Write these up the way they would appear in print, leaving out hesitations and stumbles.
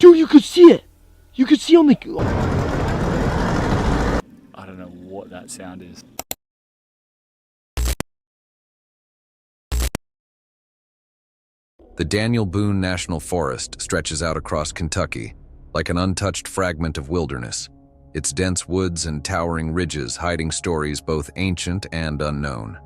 Dude, you could see it. You could see on the... I don't know what that sound is. The Daniel Boone National Forest stretches out across Kentucky, like an untouched fragment of wilderness, its dense woods and towering ridges hiding stories both ancient and unknown.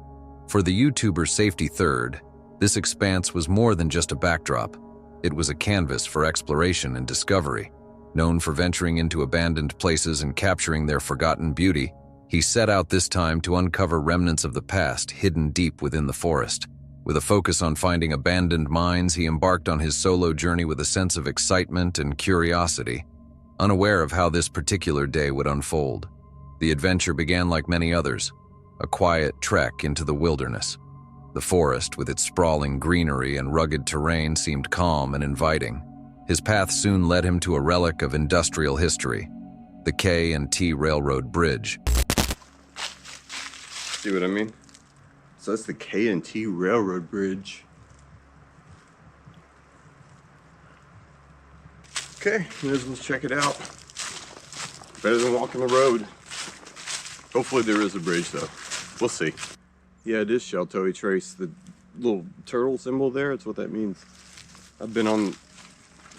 For the YouTuber Safety Third, this expanse was more than just a backdrop. It was a canvas for exploration and discovery. Known for venturing into abandoned places and capturing their forgotten beauty, he set out this time to uncover remnants of the past hidden deep within the forest. With a focus on finding abandoned mines, he embarked on his solo journey with a sense of excitement and curiosity, unaware of how this particular day would unfold. The adventure began like many others, a quiet trek into the wilderness. The forest, with its sprawling greenery and rugged terrain, seemed calm and inviting. His path soon led him to a relic of industrial history, the K&T Railroad Bridge. See what I mean? So that's the K&T Railroad Bridge. Okay, may as well check it out. Better than walking the road. Hopefully there is a bridge though. We'll see. Yeah, it is Sheltoe Trace. The little turtle symbol there, that's what that means. I've been on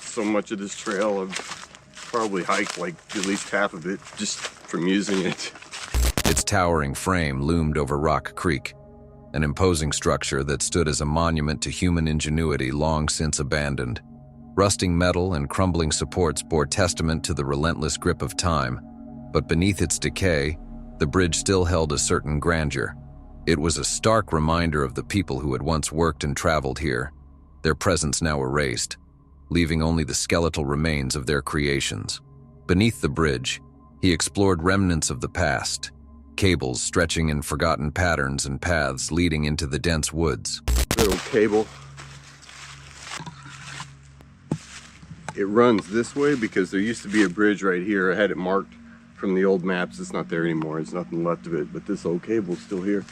so much of this trail, I've probably hiked like at least half of it just from using it. Its towering frame loomed over Rock Creek, an imposing structure that stood as a monument to human ingenuity long since abandoned. Rusting metal and crumbling supports bore testament to the relentless grip of time, but beneath its decay, the bridge still held a certain grandeur. It was a stark reminder of the people who had once worked and traveled here, their presence now erased, leaving only the skeletal remains of their creations. Beneath the bridge, he explored remnants of the past, cables stretching in forgotten patterns and paths leading into the dense woods. Little cable. It runs this way because there used to be a bridge right here. I had it marked from the old maps. It's not there anymore. There's nothing left of it, but this old cable's still here.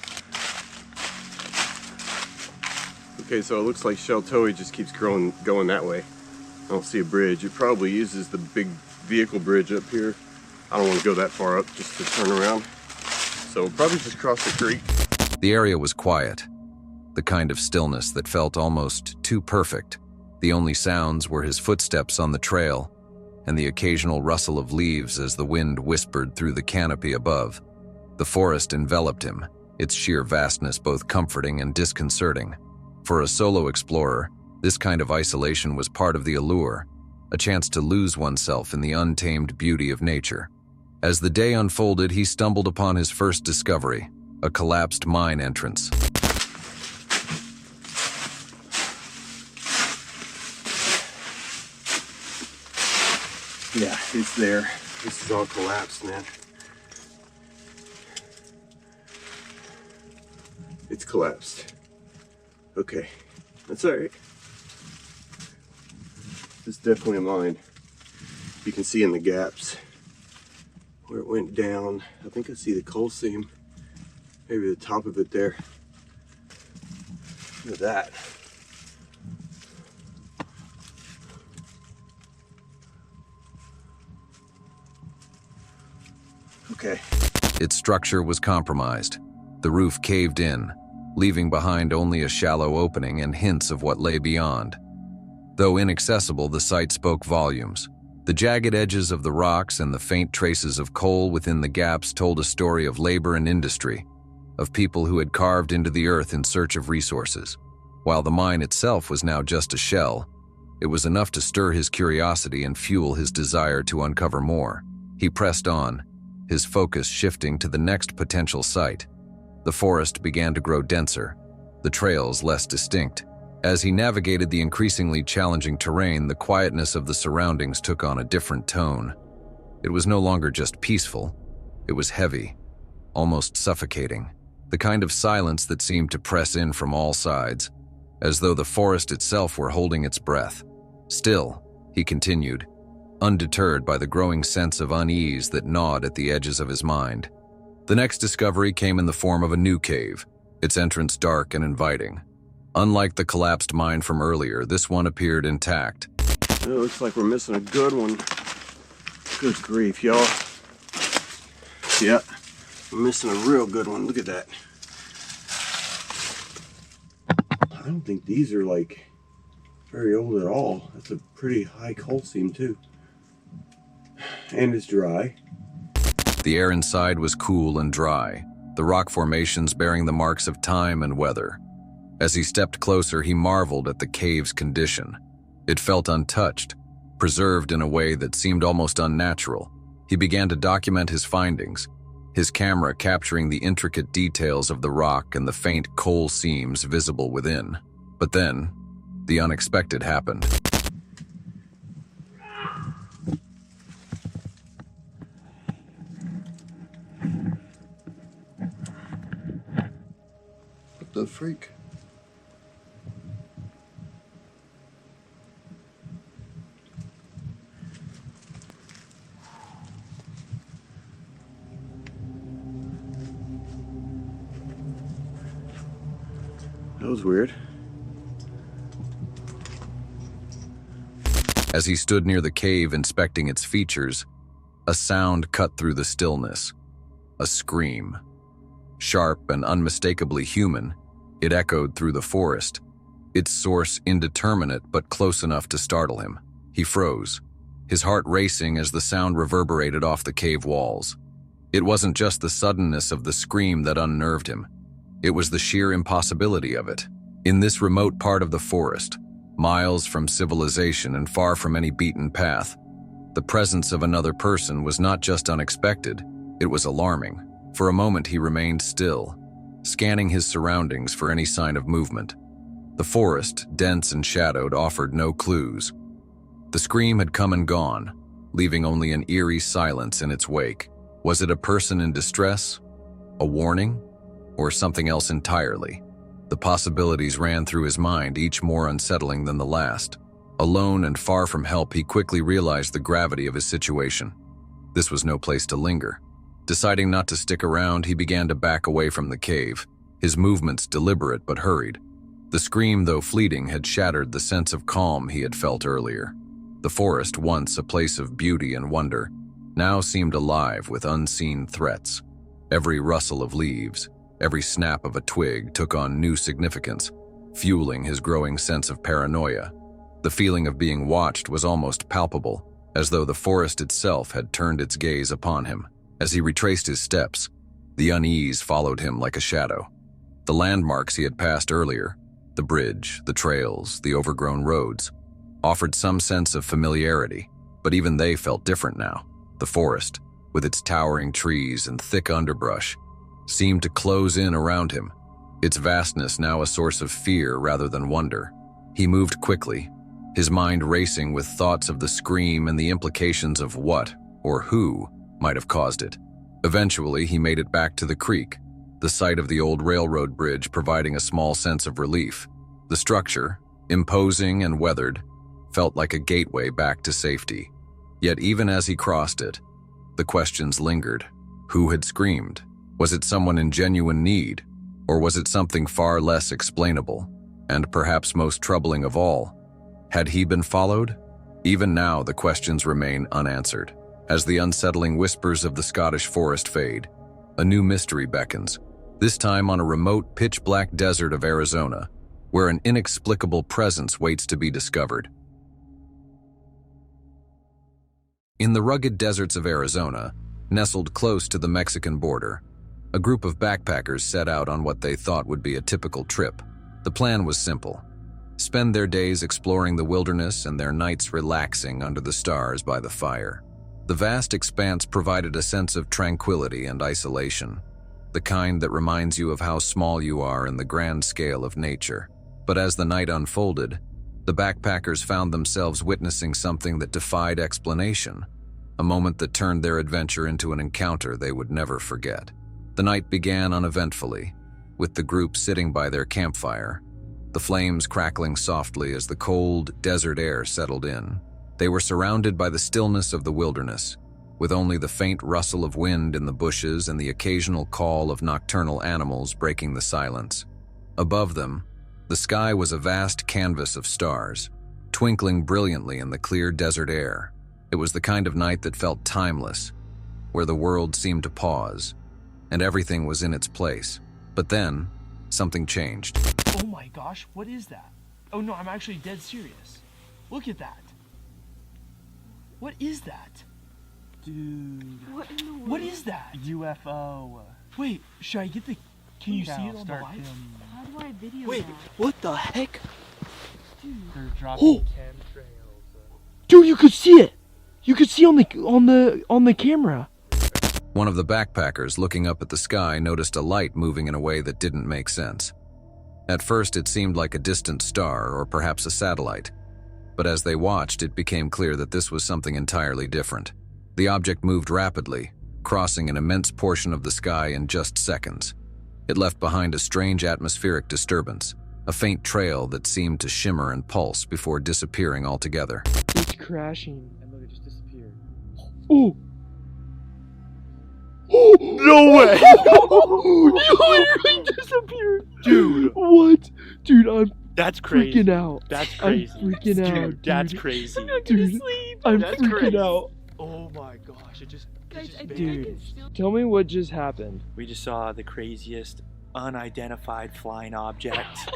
Okay, so it looks like Sheltoe just keeps going that way. I don't see a bridge. It probably uses the big vehicle bridge up here. I don't want to go that far up just to turn around. So we'll probably just cross the creek. The area was quiet, the kind of stillness that felt almost too perfect. The only sounds were his footsteps on the trail and the occasional rustle of leaves as the wind whispered through the canopy above. The forest enveloped him, its sheer vastness both comforting and disconcerting. For a solo explorer, this kind of isolation was part of the allure, a chance to lose oneself in the untamed beauty of nature. As the day unfolded, he stumbled upon his first discovery, a collapsed mine entrance. Yeah, it's there. This is all collapsed, man. It's collapsed. Okay, that's all right. This is definitely a mine. You can see in the gaps where it went down. I think I see the coal seam. Maybe the top of it there. Look at that. Okay. Its structure was compromised. The roof caved in, leaving behind only a shallow opening and hints of what lay beyond. Though inaccessible, the site spoke volumes. The jagged edges of the rocks and the faint traces of coal within the gaps told a story of labor and industry, of people who had carved into the earth in search of resources. While the mine itself was now just a shell, it was enough to stir his curiosity and fuel his desire to uncover more. He pressed on, his focus shifting to the next potential site. The forest began to grow denser, the trails less distinct. As he navigated the increasingly challenging terrain, the quietness of the surroundings took on a different tone. It was no longer just peaceful, it was heavy, almost suffocating, the kind of silence that seemed to press in from all sides, as though the forest itself were holding its breath. Still, he continued, undeterred by the growing sense of unease that gnawed at the edges of his mind. The next discovery came in the form of a new cave, its entrance dark and inviting. Unlike the collapsed mine from earlier, this one appeared intact. It looks like we're missing a good one. Good grief, y'all. Yeah, we're missing a real good one. Look at that. I don't think these are like very old at all. That's a pretty high coal seam too. And it's dry. The air inside was cool and dry, the rock formations bearing the marks of time and weather. As he stepped closer, he marveled at the cave's condition. It felt untouched, preserved in a way that seemed almost unnatural. He began to document his findings, his camera capturing the intricate details of the rock and the faint coal seams visible within. But then, the unexpected happened. What the freak? That was weird. As he stood near the cave inspecting its features, a sound cut through the stillness. A scream. Sharp and unmistakably human, it echoed through the forest, its source indeterminate but close enough to startle him. He froze, his heart racing as the sound reverberated off the cave walls. It wasn't just the suddenness of the scream that unnerved him. It was the sheer impossibility of it. In this remote part of the forest, miles from civilization and far from any beaten path, the presence of another person was not just unexpected, it was alarming. For a moment he remained still, scanning his surroundings for any sign of movement. The forest, dense and shadowed, offered no clues. The scream had come and gone, leaving only an eerie silence in its wake. Was it a person in distress? A warning? Or something else entirely? The possibilities ran through his mind, each more unsettling than the last. Alone and far from help, he quickly realized the gravity of his situation. This was no place to linger. Deciding not to stick around, he began to back away from the cave, his movements deliberate but hurried. The scream, though fleeting, had shattered the sense of calm he had felt earlier. The forest, once a place of beauty and wonder, now seemed alive with unseen threats. Every rustle of leaves, every snap of a twig took on new significance, fueling his growing sense of paranoia. The feeling of being watched was almost palpable, as though the forest itself had turned its gaze upon him. As he retraced his steps, the unease followed him like a shadow. The landmarks he had passed earlier, the bridge, the trails, the overgrown roads, offered some sense of familiarity, but even they felt different now. The forest, with its towering trees and thick underbrush, seemed to close in around him, its vastness now a source of fear rather than wonder. He moved quickly, his mind racing with thoughts of the scream and the implications of what, or who, might have caused it. Eventually, he made it back to the creek, the site of the old railroad bridge providing a small sense of relief. The structure, imposing and weathered, felt like a gateway back to safety. Yet even as he crossed it, the questions lingered. Who had screamed? Was it someone in genuine need? Or was it something far less explainable? And perhaps most troubling of all, had he been followed? Even now, the questions remain unanswered. As the unsettling whispers of the Scottish forest fade, a new mystery beckons, this time on a remote, pitch-black desert of Arizona, where an inexplicable presence waits to be discovered. In the rugged deserts of Arizona, nestled close to the Mexican border, a group of backpackers set out on what they thought would be a typical trip. The plan was simple: spend their days exploring the wilderness and their nights relaxing under the stars by the fire. The vast expanse provided a sense of tranquility and isolation, the kind that reminds you of how small you are in the grand scale of nature. But as the night unfolded, the backpackers found themselves witnessing something that defied explanation, a moment that turned their adventure into an encounter they would never forget. The night began uneventfully, with the group sitting by their campfire, the flames crackling softly as the cold, desert air settled in. They were surrounded by the stillness of the wilderness, with only the faint rustle of wind in the bushes and the occasional call of nocturnal animals breaking the silence. Above them, the sky was a vast canvas of stars, twinkling brilliantly in the clear desert air. It was the kind of night that felt timeless, where the world seemed to pause, and everything was in its place. But then, something changed. Oh my gosh, what is that? Oh no, I'm actually dead serious. Look at that. What is that? Dude. What in the world? What is that? UFO. Wait, should I get the... Can you see it on the Start live? filming. How do I video Wait, that? what the heck? They're dropping Oh. chemtrails. Dude, you could see it. You could see on the camera. One of the backpackers looking up at the sky noticed a light moving in a way that didn't make sense. At first, it seemed like a distant star or perhaps a satellite. But as they watched, it became clear that this was something entirely different. The object moved rapidly, crossing an immense portion of the sky in just seconds. It left behind a strange atmospheric disturbance, a faint trail that seemed to shimmer and pulse before disappearing altogether. It's crashing. And look, it just disappeared. Oh! Oh! No way! It literally disappeared! Dude. What? Dude, That's crazy. freaking out. That's crazy. I'm freaking out, Dude, that's dude. crazy. Dude, I'm That's freaking crazy. out. Oh my gosh, it just Guys, I bit. think I Dude. can still... Tell me what just happened. We just saw the craziest unidentified flying object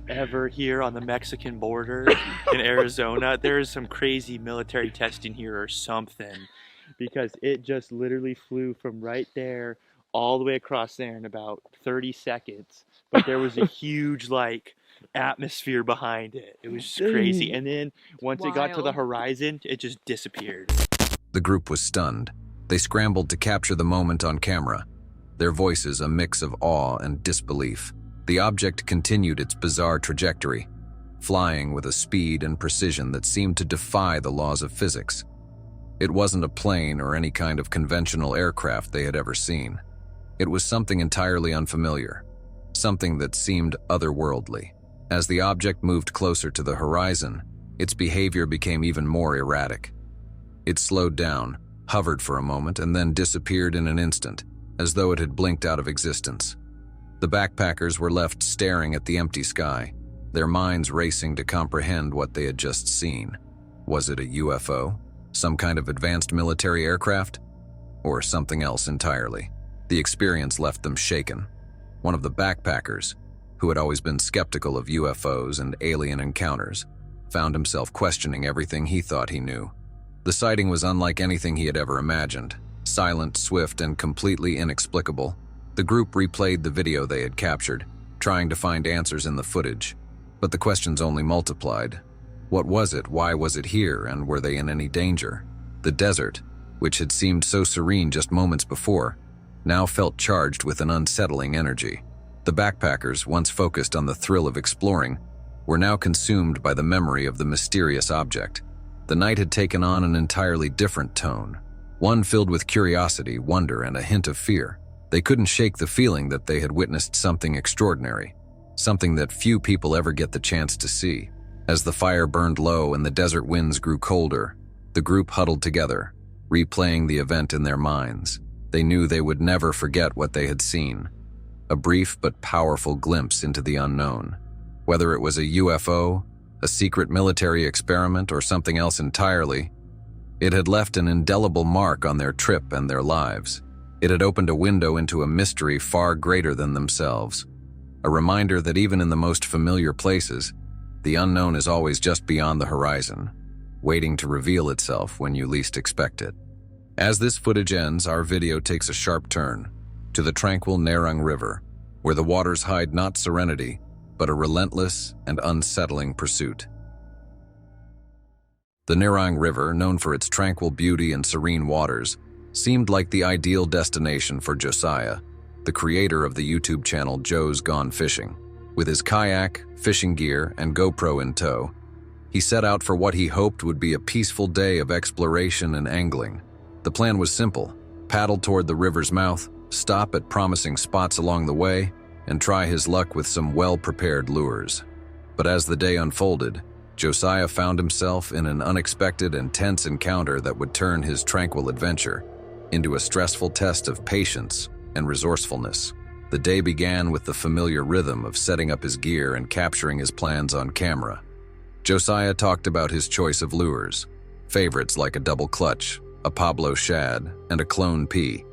ever here on the Mexican border in Arizona. There is some crazy military testing here or something, because it just literally flew from right there all the way across there in about 30 seconds. But there was a huge atmosphere behind it. It was just crazy. Dang. And then once it got to the Wild. horizon, it just disappeared. The group was stunned. They scrambled to capture the moment on camera, their voices a mix of awe and disbelief. The object continued its bizarre trajectory, flying with a speed and precision that seemed to defy the laws of physics. It wasn't a plane or any kind of conventional aircraft they had ever seen. It was something entirely unfamiliar, something that seemed otherworldly. As the object moved closer to the horizon, its behavior became even more erratic. It slowed down, hovered for a moment, and then disappeared in an instant, as though it had blinked out of existence. The backpackers were left staring at the empty sky, their minds racing to comprehend what they had just seen. Was it a UFO? Some kind of advanced military aircraft? Or something else entirely? The experience left them shaken. One of the backpackers, who had always been skeptical of UFOs and alien encounters, found himself questioning everything he thought he knew. The sighting was unlike anything he had ever imagined. Silent, swift, and completely inexplicable. The group replayed the video they had captured, trying to find answers in the footage. But the questions only multiplied. What was it? Why was it here? And were they in any danger? The desert, which had seemed so serene just moments before, now felt charged with an unsettling energy. The backpackers, once focused on the thrill of exploring, were now consumed by the memory of the mysterious object. The night had taken on an entirely different tone, one filled with curiosity, wonder, and a hint of fear. They couldn't shake the feeling that they had witnessed something extraordinary, something that few people ever get the chance to see. As the fire burned low and the desert winds grew colder, the group huddled together, replaying the event in their minds. They knew they would never forget what they had seen, a brief but powerful glimpse into the unknown. Whether it was a UFO, a secret military experiment, or something else entirely, it had left an indelible mark on their trip and their lives. It had opened a window into a mystery far greater than themselves, a reminder that even in the most familiar places, the unknown is always just beyond the horizon, waiting to reveal itself when you least expect it. As this footage ends, our video takes a sharp turn to the tranquil Nerang River, where the waters hide not serenity, but a relentless and unsettling pursuit. The Nerang River, known for its tranquil beauty and serene waters, seemed like the ideal destination for Josiah, the creator of the YouTube channel Joe's Gone Fishing. With his kayak, fishing gear, and GoPro in tow, he set out for what he hoped would be a peaceful day of exploration and angling. The plan was simple: paddle toward the river's mouth, stop at promising spots along the way, and try his luck with some well-prepared lures. But as the day unfolded, Josiah found himself in an unexpected and tense encounter that would turn his tranquil adventure into a stressful test of patience and resourcefulness. The day began with the familiar rhythm of setting up his gear and capturing his plans on camera. Josiah talked about his choice of lures, favorites like a double clutch, a Pablo shad, and a clone pea,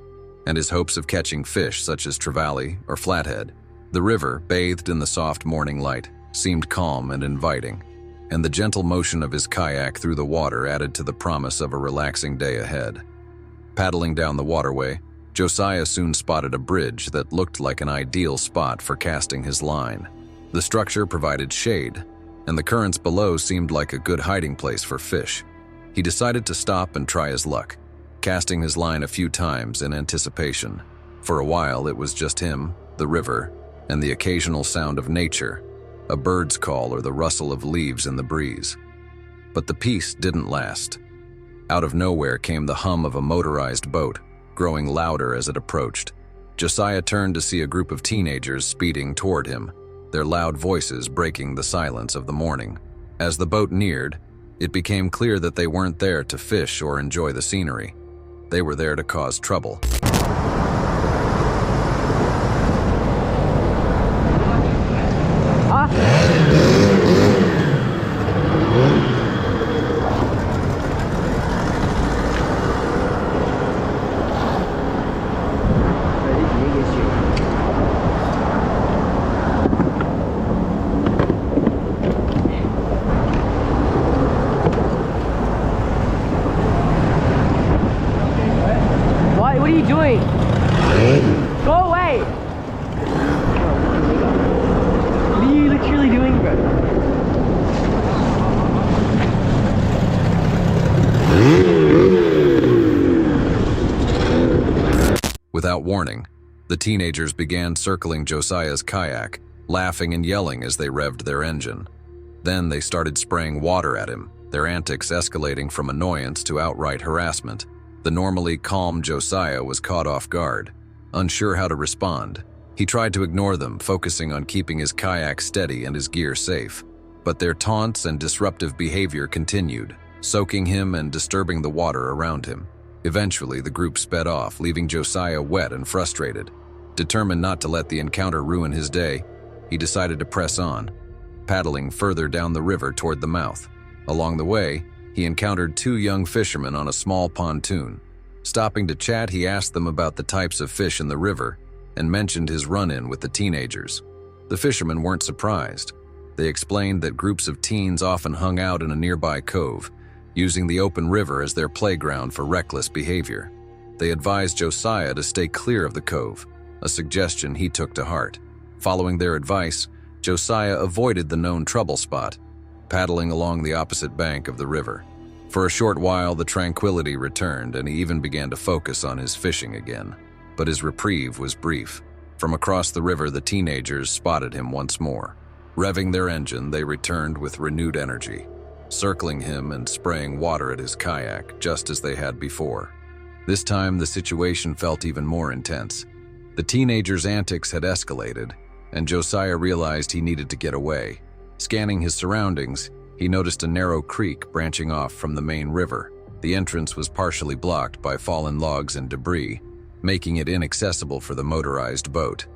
and his hopes of catching fish such as trevally or flathead. The river, bathed in the soft morning light, seemed calm and inviting, and the gentle motion of his kayak through the water added to the promise of a relaxing day ahead. Paddling down the waterway, Josiah soon spotted a bridge that looked like an ideal spot for casting his line. The structure provided shade, and the currents below seemed like a good hiding place for fish. He decided to stop and try his luck, casting his line a few times in anticipation. For a while, it was just him, the river, and the occasional sound of nature, a bird's call or the rustle of leaves in the breeze. But the peace didn't last. Out of nowhere came the hum of a motorized boat, growing louder as it approached. Josiah turned to see a group of teenagers speeding toward him, their loud voices breaking the silence of the morning. As the boat neared, it became clear that they weren't there to fish or enjoy the scenery. They were there to cause trouble. What are you doing? Go away! What are you literally doing, bro? Without warning, the teenagers began circling Josiah's kayak, laughing and yelling as they revved their engine. Then they started spraying water at him, their antics escalating from annoyance to outright harassment. The normally calm Josiah was caught off guard, unsure how to respond. He tried to ignore them, focusing on keeping his kayak steady and his gear safe. But their taunts and disruptive behavior continued, soaking him and disturbing the water around him. Eventually, the group sped off, leaving Josiah wet and frustrated. Determined not to let the encounter ruin his day, he decided to press on, paddling further down the river toward the mouth. Along the way, he encountered two young fishermen on a small pontoon. Stopping to chat, he asked them about the types of fish in the river and mentioned his run-in with the teenagers. The fishermen weren't surprised. They explained that groups of teens often hung out in a nearby cove, using the open river as their playground for reckless behavior. They advised Josiah to stay clear of the cove, a suggestion he took to heart. Following their advice, Josiah avoided the known trouble spot, paddling along the opposite bank of the river. For a short while, the tranquility returned, and he even began to focus on his fishing again. But his reprieve was brief. From across the river, the teenagers spotted him once more. Revving their engine, they returned with renewed energy, circling him and spraying water at his kayak, just as they had before. This time, the situation felt even more intense. The teenagers' antics had escalated, and Josiah realized he needed to get away. Scanning his surroundings, he noticed a narrow creek branching off from the main river. The entrance was partially blocked by fallen logs and debris, making it inaccessible for the motorized boat.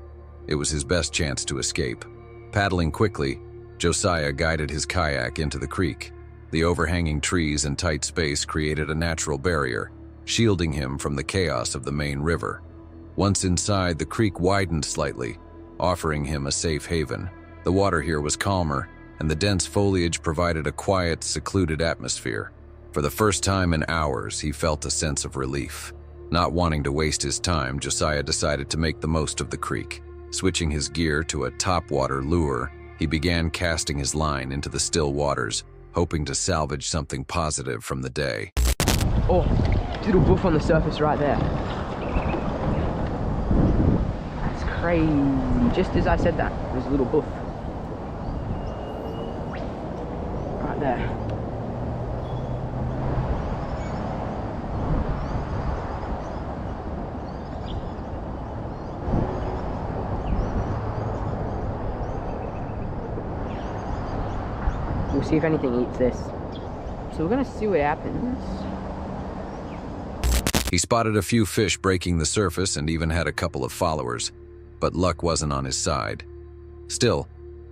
It was his best chance to escape. Paddling quickly, Josiah guided his kayak into the creek. The overhanging trees and tight space created a natural barrier, shielding him from the chaos of the main river. Once inside, the creek widened slightly, offering him a safe haven. The water here was calmer, and the dense foliage provided a quiet, secluded atmosphere. For the first time in hours, he felt a sense of relief. Not wanting to waste his time, Josiah decided to make the most of the creek. Switching his gear to a topwater lure, he began casting his line into the still waters, hoping to salvage something positive from the day. Oh, little buff on the surface right there. That's crazy. Just as I said that, there's a little buff. Right there. We'll see if anything eats this. So we're gonna see what happens. He spotted a few fish breaking the surface and even had a couple of followers, but luck wasn't on his side. Still,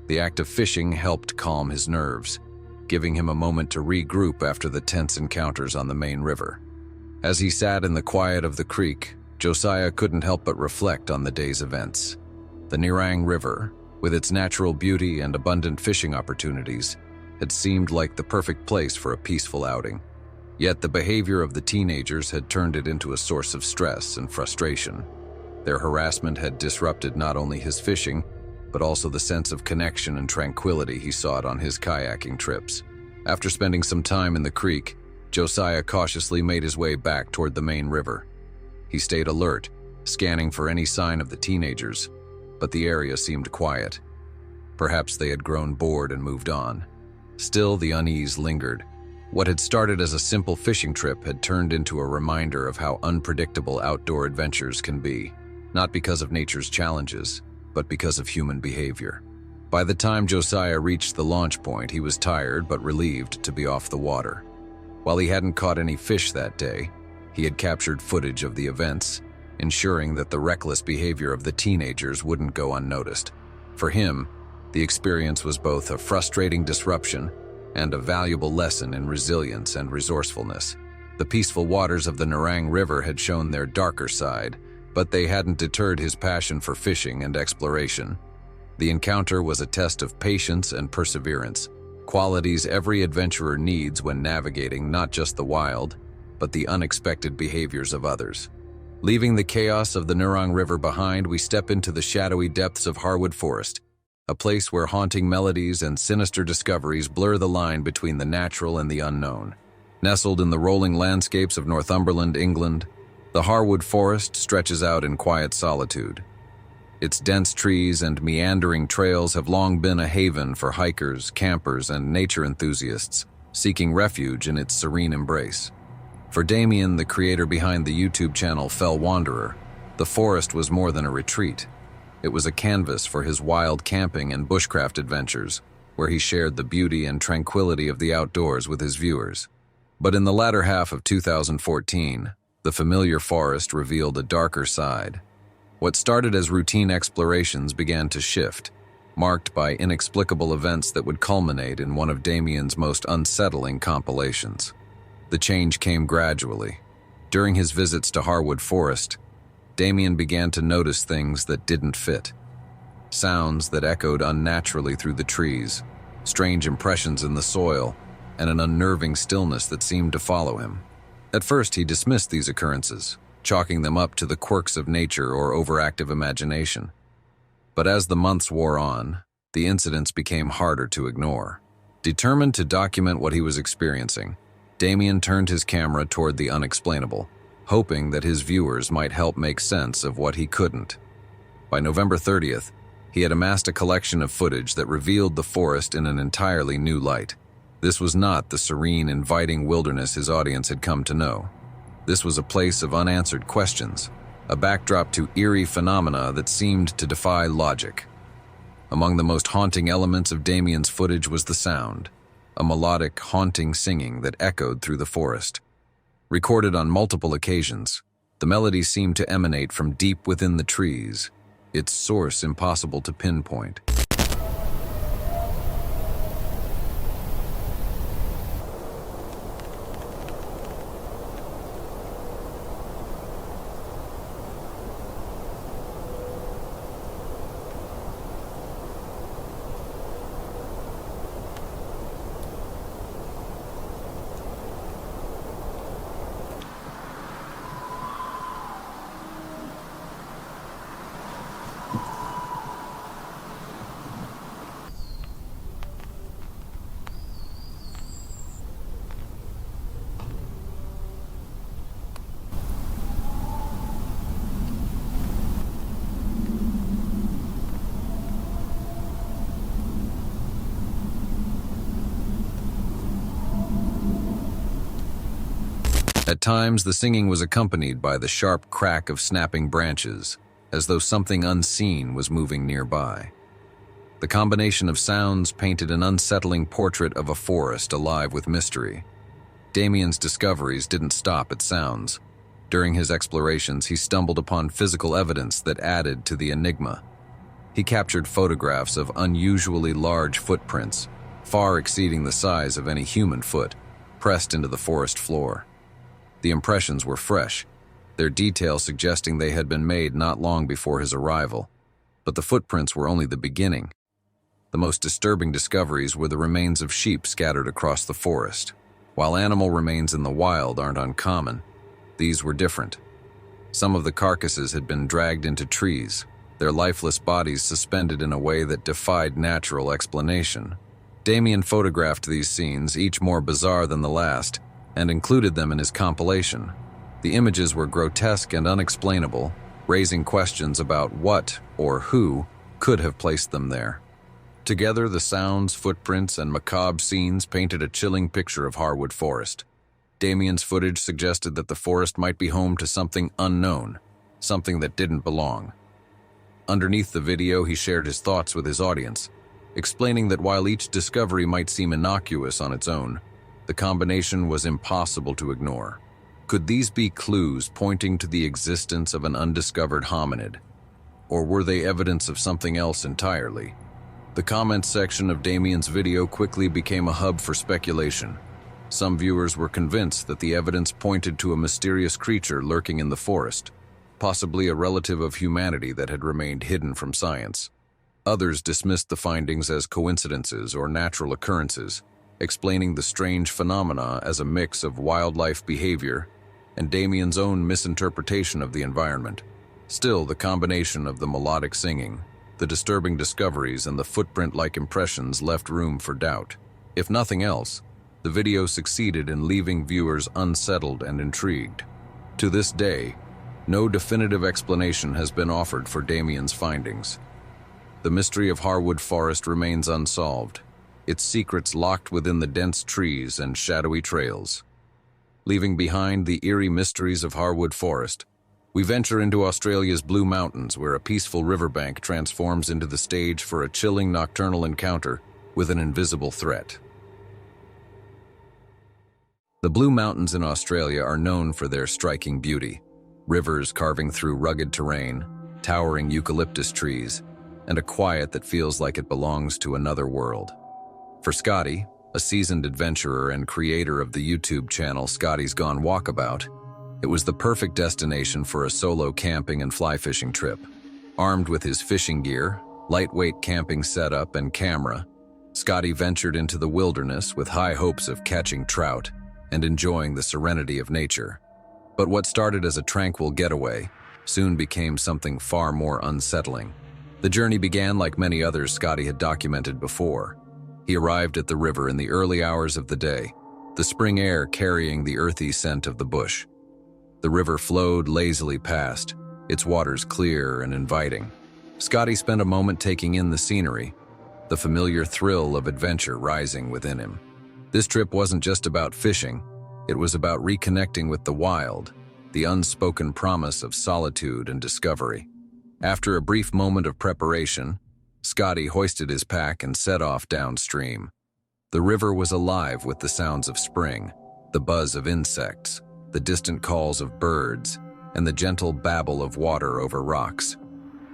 the act of fishing helped calm his nerves. giving him a moment to regroup after the tense encounters on the main river. As he sat in the quiet of the creek, Josiah couldn't help but reflect on the day's events. The Nerang River, with its natural beauty and abundant fishing opportunities, had seemed like the perfect place for a peaceful outing. Yet the behavior of the teenagers had turned it into a source of stress and frustration. Their harassment had disrupted not only his fishing, but also the sense of connection and tranquility he sought on his kayaking trips. After spending some time in the creek, Josiah cautiously made his way back toward the main river. He stayed alert, scanning for any sign of the teenagers, but the area seemed quiet. Perhaps they had grown bored and moved on. Still, the unease lingered. What had started as a simple fishing trip had turned into a reminder of how unpredictable outdoor adventures can be, not because of nature's challenges, but because of human behavior. By the time Josiah reached the launch point, he was tired but relieved to be off the water. While he hadn't caught any fish that day, he had captured footage of the events, ensuring that the reckless behavior of the teenagers wouldn't go unnoticed. For him, the experience was both a frustrating disruption and a valuable lesson in resilience and resourcefulness. The peaceful waters of the Nerang River had shown their darker side, but they hadn't deterred his passion for fishing and exploration. The encounter was a test of patience and perseverance, qualities every adventurer needs when navigating not just the wild, but the unexpected behaviors of others. Leaving the chaos of the Nerang River behind, we step into the shadowy depths of Harwood Forest, a place where haunting melodies and sinister discoveries blur the line between the natural and the unknown. Nestled in the rolling landscapes of Northumberland, England, the Harwood Forest stretches out in quiet solitude. Its dense trees and meandering trails have long been a haven for hikers, campers, and nature enthusiasts seeking refuge in its serene embrace. For Damien, the creator behind the YouTube channel Fell Wanderer, the forest was more than a retreat. It was a canvas for his wild camping and bushcraft adventures, where he shared the beauty and tranquility of the outdoors with his viewers. But in the latter half of 2014, the familiar forest revealed a darker side. What started as routine explorations began to shift, marked by inexplicable events that would culminate in one of Damien's most unsettling compilations. The change came gradually. During his visits to Harwood Forest, Damien began to notice things that didn't fit. Sounds that echoed unnaturally through the trees, strange impressions in the soil, and an unnerving stillness that seemed to follow him. At first, he dismissed these occurrences, chalking them up to the quirks of nature or overactive imagination. But as the months wore on, the incidents became harder to ignore. Determined to document what he was experiencing, Damien turned his camera toward the unexplainable, hoping that his viewers might help make sense of what he couldn't. By November 30th, he had amassed a collection of footage that revealed the forest in an entirely new light. This was not the serene, inviting wilderness his audience had come to know. This was a place of unanswered questions, a backdrop to eerie phenomena that seemed to defy logic. Among the most haunting elements of Damien's footage was the sound, a melodic, haunting singing that echoed through the forest. Recorded on multiple occasions, the melody seemed to emanate from deep within the trees, its source impossible to pinpoint. At times, the singing was accompanied by the sharp crack of snapping branches, as though something unseen was moving nearby. The combination of sounds painted an unsettling portrait of a forest alive with mystery. Damien's discoveries didn't stop at sounds. During his explorations, he stumbled upon physical evidence that added to the enigma. He captured photographs of unusually large footprints, far exceeding the size of any human foot, pressed into the forest floor. The impressions were fresh, their detail suggesting they had been made not long before his arrival, but the footprints were only the beginning. The most disturbing discoveries were the remains of sheep scattered across the forest. While animal remains in the wild aren't uncommon, these were different. Some of the carcasses had been dragged into trees, their lifeless bodies suspended in a way that defied natural explanation. Damien photographed these scenes, each more bizarre than the last, and included them in his compilation. The images were grotesque and unexplainable, raising questions about what or who could have placed them there. Together, the sounds, footprints, and macabre scenes painted a chilling picture of Harwood Forest. Damien's footage suggested that the forest might be home to something unknown, something that didn't belong. Underneath the video, he shared his thoughts with his audience, explaining that while each discovery might seem innocuous on its own, the combination was impossible to ignore. Could these be clues pointing to the existence of an undiscovered hominid? Or were they evidence of something else entirely? The comments section of Damien's video quickly became a hub for speculation. Some viewers were convinced that the evidence pointed to a mysterious creature lurking in the forest, possibly a relative of humanity that had remained hidden from science. Others dismissed the findings as coincidences or natural occurrences, explaining the strange phenomena as a mix of wildlife behavior and Damien's own misinterpretation of the environment. Still, the combination of the melodic singing, the disturbing discoveries, and the footprint-like impressions left room for doubt. If nothing else, the video succeeded in leaving viewers unsettled and intrigued. To this day, no definitive explanation has been offered for Damien's findings. The mystery of Harwood Forest remains unsolved, its secrets locked within the dense trees and shadowy trails. Leaving behind the eerie mysteries of Harwood Forest, we venture into Australia's Blue Mountains, where a peaceful riverbank transforms into the stage for a chilling nocturnal encounter with an invisible threat. The Blue Mountains in Australia are known for their striking beauty, rivers carving through rugged terrain, towering eucalyptus trees, and a quiet that feels like it belongs to another world. For Scotty, a seasoned adventurer and creator of the YouTube channel Scotty's Gone Walkabout, it was the perfect destination for a solo camping and fly fishing trip. Armed with his fishing gear, lightweight camping setup, and camera, Scotty ventured into the wilderness with high hopes of catching trout and enjoying the serenity of nature. But what started as a tranquil getaway soon became something far more unsettling. The journey began like many others Scotty had documented before. He arrived at the river in the early hours of the day, the spring air carrying the earthy scent of the bush. The river flowed lazily past, its waters clear and inviting. Scotty spent a moment taking in the scenery, the familiar thrill of adventure rising within him. This trip wasn't just about fishing, it was about reconnecting with the wild, the unspoken promise of solitude and discovery. After a brief moment of preparation, Scotty hoisted his pack and set off downstream. The river was alive with the sounds of spring, the buzz of insects, the distant calls of birds, and the gentle babble of water over rocks.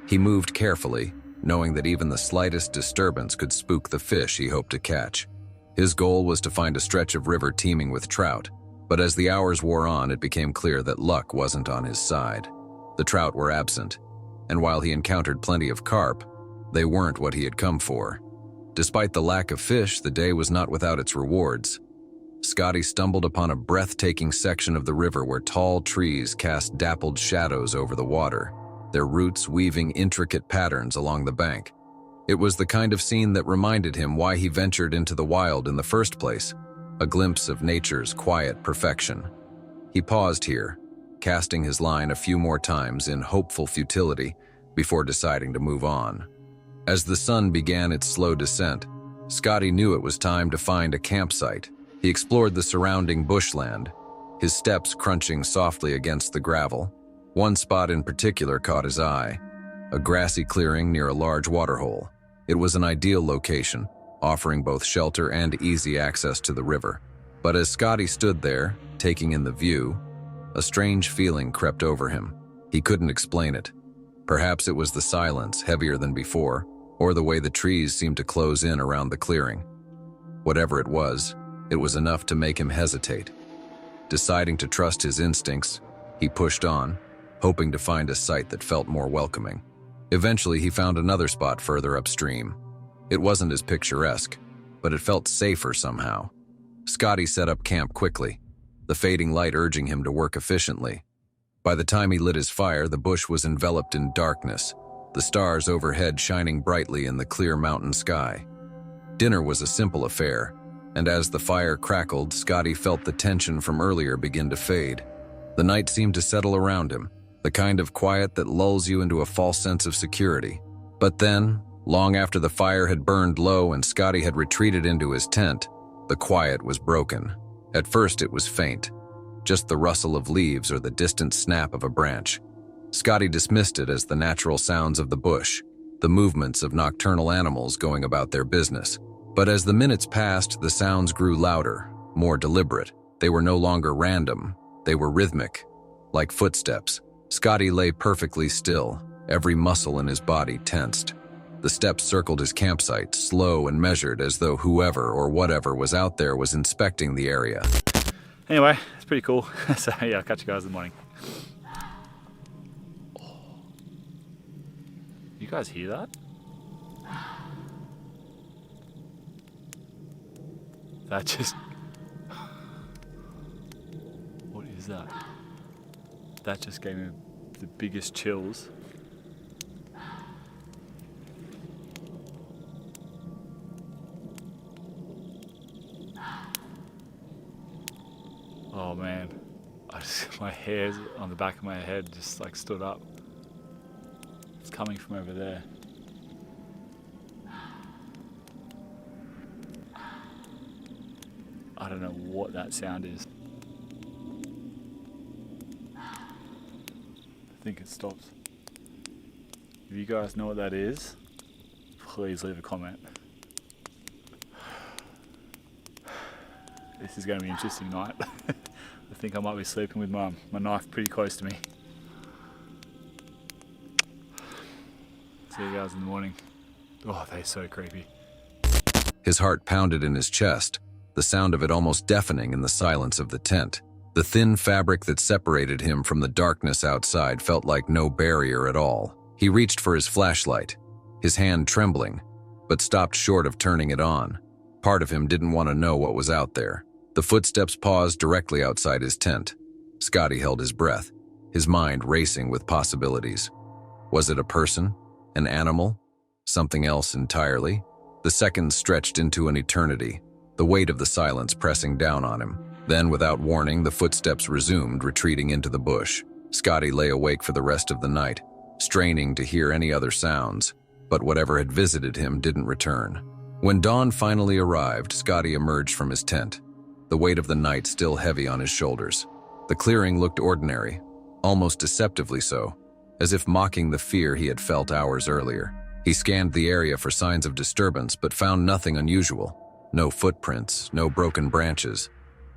He moved carefully, knowing that even the slightest disturbance could spook the fish he hoped to catch. His goal was to find a stretch of river teeming with trout, but as the hours wore on, it became clear that luck wasn't on his side. The trout were absent, and while he encountered plenty of carp, they weren't what he had come for. Despite the lack of fish, the day was not without its rewards. Scotty stumbled upon a breathtaking section of the river where tall trees cast dappled shadows over the water, their roots weaving intricate patterns along the bank. It was the kind of scene that reminded him why he ventured into the wild in the first place, a glimpse of nature's quiet perfection. He paused here, casting his line a few more times in hopeful futility before deciding to move on. As the sun began its slow descent, Scotty knew it was time to find a campsite. He explored the surrounding bushland, his steps crunching softly against the gravel. One spot in particular caught his eye, a grassy clearing near a large waterhole. It was an ideal location, offering both shelter and easy access to the river. But as Scotty stood there, taking in the view, a strange feeling crept over him. He couldn't explain it. Perhaps it was the silence, heavier than before, or the way the trees seemed to close in around the clearing. Whatever it was enough to make him hesitate. Deciding to trust his instincts, he pushed on, hoping to find a site that felt more welcoming. Eventually, he found another spot further upstream. It wasn't as picturesque, but it felt safer somehow. Scotty set up camp quickly, the fading light urging him to work efficiently. By the time he lit his fire, the bush was enveloped in darkness, the stars overhead shining brightly in the clear mountain sky. Dinner was a simple affair, and as the fire crackled, Scotty felt the tension from earlier begin to fade. The night seemed to settle around him, the kind of quiet that lulls you into a false sense of security. But then, long after the fire had burned low and Scotty had retreated into his tent, the quiet was broken. At first it was faint, just the rustle of leaves or the distant snap of a branch. Scotty dismissed it as the natural sounds of the bush, the movements of nocturnal animals going about their business. But as the minutes passed, the sounds grew louder, more deliberate. They were no longer random, they were rhythmic, like footsteps. Scotty lay perfectly still, every muscle in his body tensed. The steps circled his campsite, slow and measured, as though whoever or whatever was out there was inspecting the area. Anyway, it's pretty cool. So yeah, I'll catch you guys in the morning. Oh. You guys hear that? That just... What is that? That just gave me the biggest chills. Oh man, my hairs on the back of my head just like stood up. It's coming from over there. I don't know what that sound is. I think it stops. If you guys know what that is, please leave a comment. This is going to be an interesting night. I think I might be sleeping with my knife pretty close to me. See you guys in the morning. Oh, they're so creepy. His heart pounded in his chest, the sound of it almost deafening in the silence of the tent. The thin fabric that separated him from the darkness outside felt like no barrier at all. He reached for his flashlight, his hand trembling, but stopped short of turning it on. Part of him didn't want to know what was out there. The footsteps paused directly outside his tent. Scotty held his breath, his mind racing with possibilities. Was it a person? An animal? Something else entirely? The seconds stretched into an eternity, the weight of the silence pressing down on him. Then, without warning, the footsteps resumed, retreating into the bush. Scotty lay awake for the rest of the night, straining to hear any other sounds, but whatever had visited him didn't return. When dawn finally arrived, Scotty emerged from his tent, the weight of the night still heavy on his shoulders. The clearing looked ordinary, almost deceptively so, as if mocking the fear he had felt hours earlier. He scanned the area for signs of disturbance, but found nothing unusual. No footprints, no broken branches,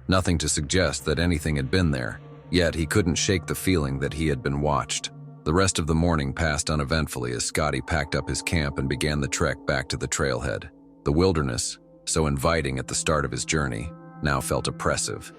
nothing to suggest that anything had been there. Yet he couldn't shake the feeling that he had been watched. The rest of the morning passed uneventfully as Scotty packed up his camp and began the trek back to the trailhead. The wilderness, so inviting at the start of his journey, now felt oppressive.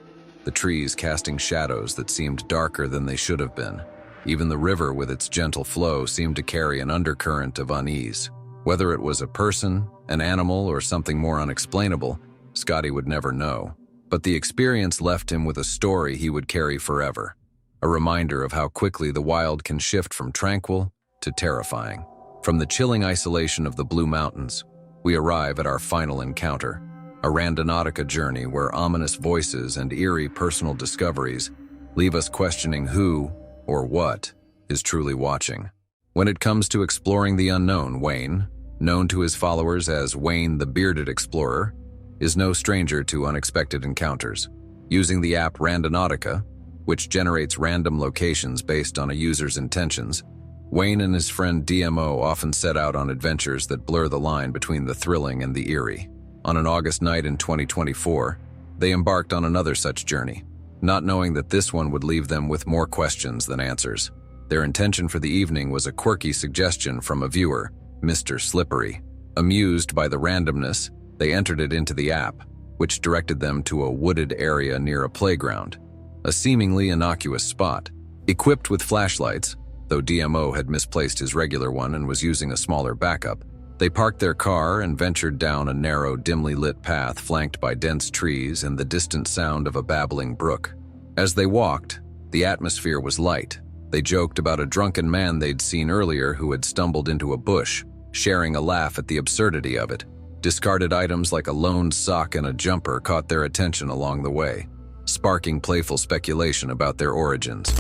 The trees casting shadows that seemed darker than they should have been. Even the river with its gentle flow seemed to carry an undercurrent of unease. Whether it was a person, an animal, or something more unexplainable, Scotty would never know. But the experience left him with a story he would carry forever. A reminder of how quickly the wild can shift from tranquil to terrifying. From the chilling isolation of the Blue Mountains, we arrive at our final encounter, a randonautica journey where ominous voices and eerie personal discoveries leave us questioning who, or what, is truly watching. When it comes to exploring the unknown, Wayne, known to his followers as Wayne the Bearded Explorer, is no stranger to unexpected encounters. Using the app Randonautica, which generates random locations based on a user's intentions, Wayne and his friend DMO often set out on adventures that blur the line between the thrilling and the eerie. On an August night in 2024, they embarked on another such journey, not knowing that this one would leave them with more questions than answers. Their intention for the evening was a quirky suggestion from a viewer, Mr. Slippery. Amused by the randomness They entered it into the app, which directed them to a wooded area near a playground, a seemingly innocuous spot. Equipped with flashlights, though DMO had misplaced his regular one and was using a smaller backup, they parked their car and ventured down a narrow, dimly lit path flanked by dense trees and the distant sound of a babbling brook. As they walked, the atmosphere was light. They joked about a drunken man they'd seen earlier who had stumbled into a bush, sharing a laugh at the absurdity of it. Discarded items like a loaned sock and a jumper caught their attention along the way, sparking playful speculation about their origins.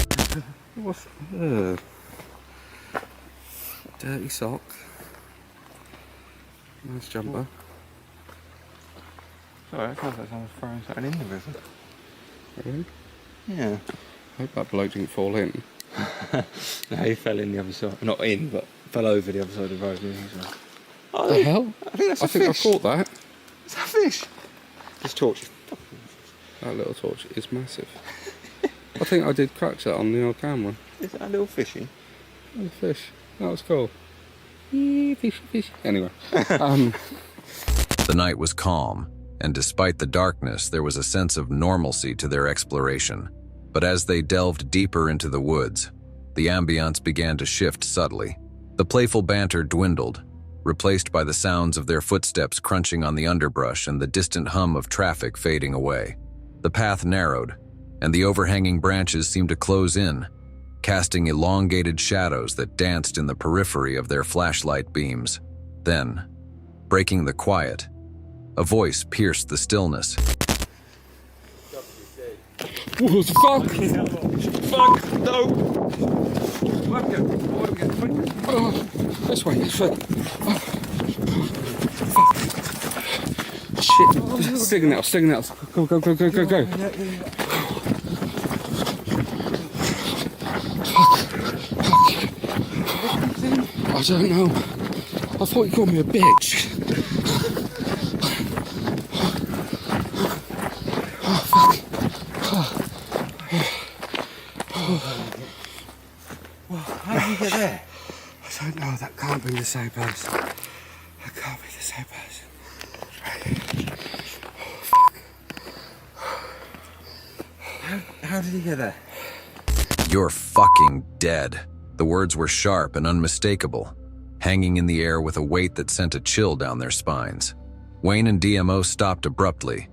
What's dirty sock? Nice jumper. Sorry, I can't say someone's throwing something in the river. Really? Yeah. I hope that bloke didn't fall in. No, he fell in the other side. Not in, but fell over the other side of the road. So. What the hell? I think that's I a think fish. I caught that. It's a fish. This torch. That little torch is massive. I think I did catch that on the old camera. Is that a little fishy? Little fish. That was cool. Fish. Anyway. The night was calm, and despite the darkness, there was a sense of normalcy to their exploration. But as they delved deeper into the woods, the ambiance began to shift subtly. The playful banter dwindled, replaced by the sounds of their footsteps crunching on the underbrush and the distant hum of traffic fading away. The path narrowed, and the overhanging branches seemed to close in, casting elongated shadows that danced in the periphery of their flashlight beams. Then, breaking the quiet, a voice pierced the stillness. What the fuck? Fuck! No! Oh, this way. Shit. Signals. Go. I don't know. I thought you called me a bitch. Oh, fuck. Well, how did you get there? I don't know. That can't be the same person. That can't be the same person. How did he get there? "You're fucking dead." The words were sharp and unmistakable, hanging in the air with a weight that sent a chill down their spines. Wayne and DMO stopped abruptly,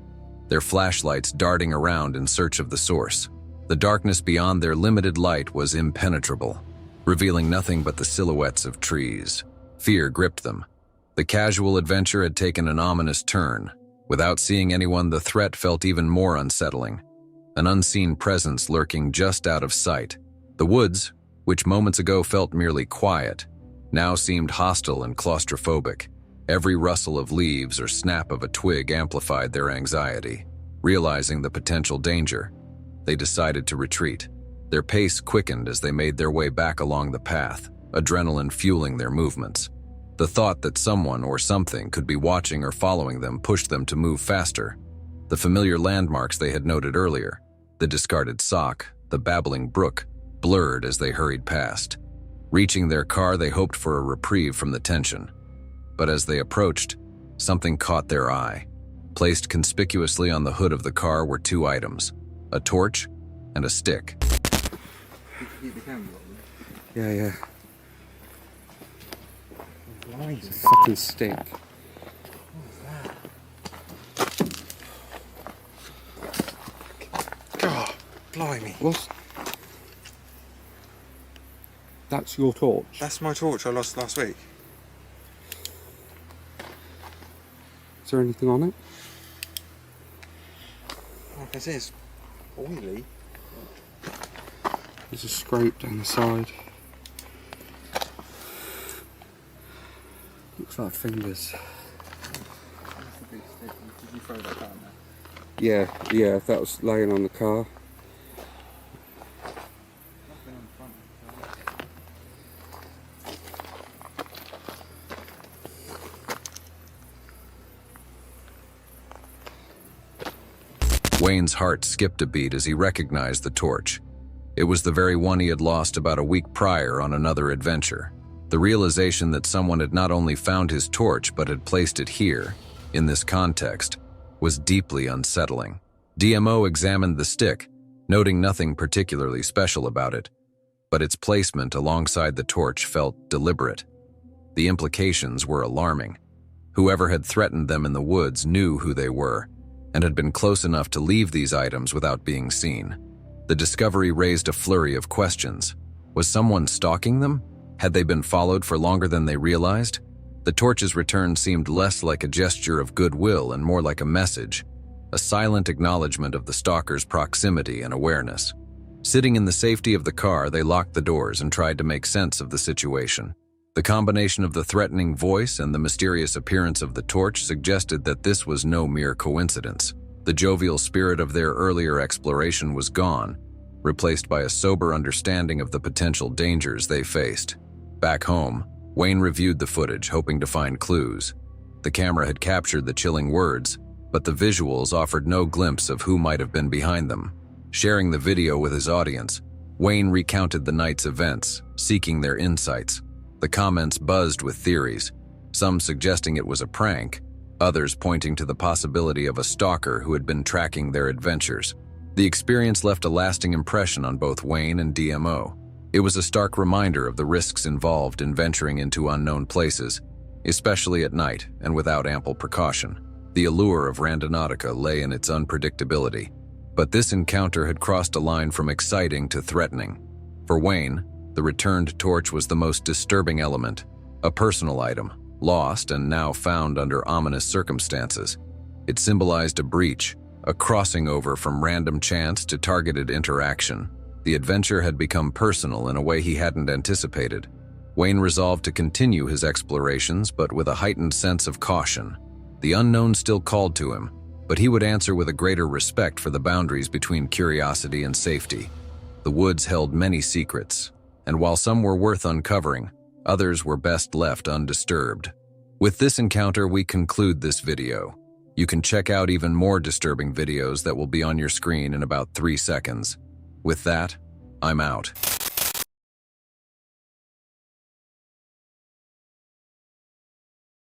their flashlights darting around in search of the source. The darkness beyond their limited light was impenetrable, revealing nothing but the silhouettes of trees. Fear gripped them. The casual adventure had taken an ominous turn. Without seeing anyone, the threat felt even more unsettling. An unseen presence lurking just out of sight. The woods, which moments ago felt merely quiet, now seemed hostile and claustrophobic. Every rustle of leaves or snap of a twig amplified their anxiety. Realizing the potential danger, they decided to retreat. Their pace quickened as they made their way back along the path, adrenaline fueling their movements. The thought that someone or something could be watching or following them pushed them to move faster. The familiar landmarks they had noted earlier, the discarded sock, the babbling brook, blurred as they hurried past. Reaching their car, they hoped for a reprieve from the tension. But as they approached, something caught their eye. Placed conspicuously on the hood of the car were two items, a torch and a stick. Yeah. It's a fucking stick. God, blimey. What's... That's your torch? That's my torch I lost last week. Is there anything on it? Like I said, it's oily. There's a scrape down the side. Looks like fingers. Did you throw that down there? Yeah, that was laying on the car. Nothing on the front. Wayne's heart skipped a beat as he recognized the torch. It was the very one he had lost about a week prior on another adventure. The realization that someone had not only found his torch but had placed it here in this context, was deeply unsettling. DMO examined the stick, noting nothing particularly special about it, but its placement alongside the torch felt deliberate. The implications were alarming. Whoever had threatened them in the woods knew who they were, and had been close enough to leave these items without being seen. The discovery raised a flurry of questions. Was someone stalking them? Had they been followed for longer than they realized? The torch's return seemed less like a gesture of goodwill and more like a message, a silent acknowledgement of the stalker's proximity and awareness. Sitting in the safety of the car, they locked the doors and tried to make sense of the situation. The combination of the threatening voice and the mysterious appearance of the torch suggested that this was no mere coincidence. The jovial spirit of their earlier exploration was gone, replaced by a sober understanding of the potential dangers they faced. Back home, Wayne reviewed the footage, hoping to find clues. The camera had captured the chilling words, but the visuals offered no glimpse of who might have been behind them. Sharing the video with his audience, Wayne recounted the night's events, seeking their insights. The comments buzzed with theories, some suggesting it was a prank, others pointing to the possibility of a stalker who had been tracking their adventures. The experience left a lasting impression on both Wayne and DMO. It was a stark reminder of the risks involved in venturing into unknown places, especially at night and without ample precaution. The allure of Randonautica lay in its unpredictability, but this encounter had crossed a line from exciting to threatening. For Wayne, the returned torch was the most disturbing element, a personal item, lost and now found under ominous circumstances. It symbolized a breach, a crossing over from random chance to targeted interaction. The adventure had become personal in a way he hadn't anticipated. Wayne resolved to continue his explorations, but with a heightened sense of caution. The unknown still called to him, but he would answer with a greater respect for the boundaries between curiosity and safety. The woods held many secrets, and while some were worth uncovering, others were best left undisturbed. With this encounter, we conclude this video. You can check out even more disturbing videos that will be on your screen in about 3 seconds. With that, I'm out.